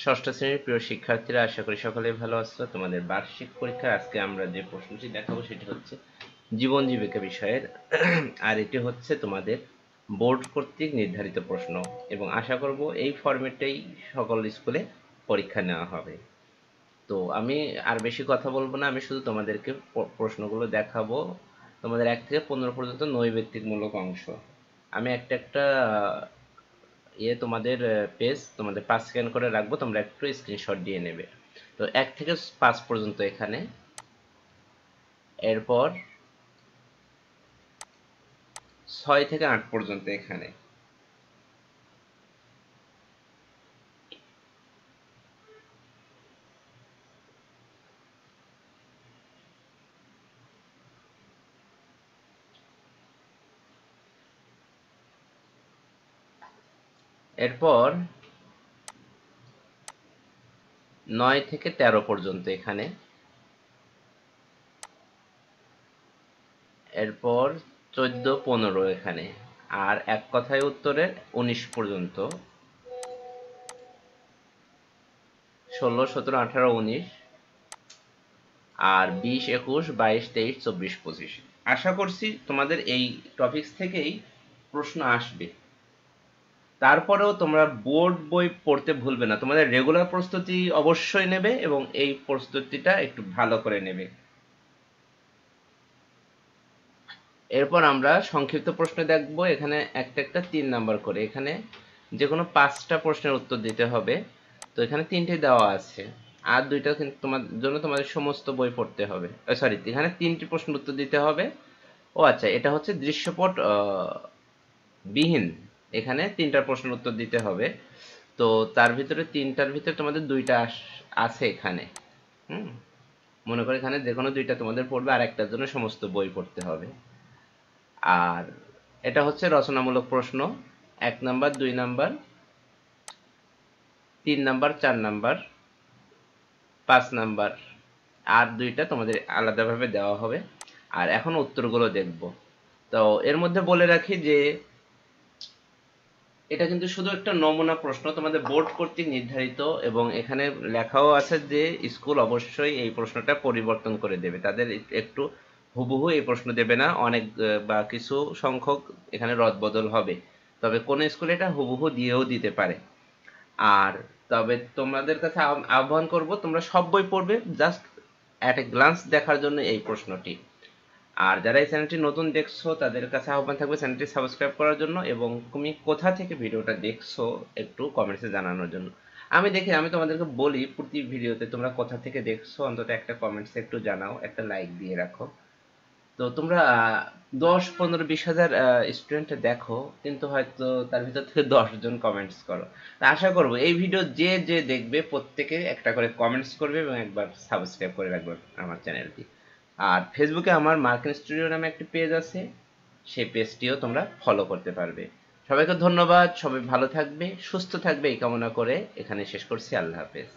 ষষ্ঠ শ্রেণীর প্রিয় শিক্ষার্থীরা, আশা করি সকলেই ভালো আছো। তোমাদের বার্ষিক পরীক্ষার আজকে আমরা যে প্রশ্নটি দেখাবো সেটি হচ্ছে জীবন জীবিকা বিষয়ের আর এটি হচ্ছে তোমাদের বোর্ড কর্তৃক নির্ধারিত প্রশ্ন এবং আশা করব এই ফরম্যাটেই সকল স্কুলে পরীক্ষা নেওয়া হবে। তো আমি আর বেশি কথা বলবো না, আমি শুধু তোমাদেরকে প্রশ্নগুলো দেখাবো। তোমাদের 1 থেকে 15 পর্যন্ত নৈর্ব্যক্তিকমূলক অংশ। আমি একটা একটা তোমাদের পেজ তোমাদের 5 স্ক্যান করে রাখবো, তোমরা একটু স্ক্রিনশট দিয়ে নেবে। তো 1 থেকে 5 পর্যন্ত এখানে, এরপর 6 থেকে 8 পর্যন্ত এখানে, এরপর 9 থেকে 13 পর্যন্ত এখানে, এরপর 14-15 এখানে, আর এক কথায় উত্তরের 19 পর্যন্ত, 16, 17, 18, 19, আর 20, 21, 22, 23, 24, 25। আশা করছি তোমাদের এই টপিকস থেকেই প্রশ্ন আসবে। তারপরেও তোমরা বোর্ড বই পড়তে ভুলবে না, তোমাদের রেগুলার প্রস্তুতি অবশ্যই নেবে এবং এই প্রস্তুতিটা একটু ভালো করে নেবে। এরপর আমরা সংক্ষিপ্ত প্রশ্ন দেখব। এখানে একটা একটা 3 নাম্বার করে, এখানে যে কোনো 5টা প্রশ্নের উত্তর দিতে হবে। তো এখানে 3টে দেওয়া আছে, আর 2টা কিন্তু তোমাদের জন্য তোমাদের সমস্ত বই পড়তে হবে। সরি, এখানে 3টি প্রশ্নের উত্তর দিতে হবে। ও আচ্ছা, এটা হচ্ছে দৃশ্যপট বিহীন, এখানে 3টা প্রশ্নের উত্তর দিতে হবে। তো তার ভিতরে 3টার ভিতরে তোমাদের 2টা আছে এখানে। হুম, মনে করো এখানে যে কোনো 2টা তোমাদের পড়বে, আর একটার জন্য সমস্ত বই পড়তে হবে। আর এটা হচ্ছে রচনামূলক প্রশ্ন, 1 number, 2 number, 3 number, 4 number, 5 number, আর 2টা তোমাদের আলাদাভাবে দেওয়া হবে। আর এখন উত্তরগুলো দেখব। তো এর মধ্যে বলে রাখি যে এটা কিন্তু শুধু একটা নমুনা প্রশ্ন, তোমাদের বোর্ড কর্তৃক নির্ধারিত, এবং এখানে লেখাও আছে যে স্কুল অবশ্যই এই প্রশ্নটা পরিবর্তন করে দেবে, তাদের একটু হুবহু এই প্রশ্ন দেবে না, অনেক বা কিছু সংখ্যক এখানে রদবদল হবে। তবে কোন স্কুলে এটা হুবহু দিয়েও দিতে পারে। আর তবে তোমাদের কাছে আহ্বান করব, তোমরা সব বই পড়বে, জাস্ট অ্যাট এ গ্লান্স দেখার জন্য এই প্রশ্নটি। আর যারা এই চ্যানেলটি নতুন দেখছো তাদের কাছে আহ্বান থাকবে চ্যানেলটি সাবস্ক্রাইব করার জন্য, এবং তুমি কোথা থেকে ভিডিওটা দেখছো একটু কমেন্টসে জানানোর জন্য। আমি তোমাদেরকে বলি প্রতি ভিডিওতে তোমরা কোথা থেকে দেখছো অন্তত একটা কমেন্টসে একটু জানাও, একটা লাইক দিয়ে রাখো। তো তোমরা 10, 15, 20 হাজার স্টুডেন্ট দেখো, কিন্তু হয়তো তার ভিতর থেকে 10 জন কমেন্টস করো। তা আশা করবো এই ভিডিও যে যে দেখবে প্রত্যেকে একটা করে কমেন্টস করবে এবং একবার সাবস্ক্রাইব করে রাখবে আমার চ্যানেলটি। আর ফেসবুকে আমার মার্কিন স্টুডিও নামে একটি পেজ আছে, সেই পেজটিও তোমরা ফলো করতে পারবে। সবাইকে ধন্যবাদ, সবাই ভালো থাকবে, সুস্থ থাকবে এই কামনা করে এখানে শেষ করছি। আল্লাহ হাফেজ।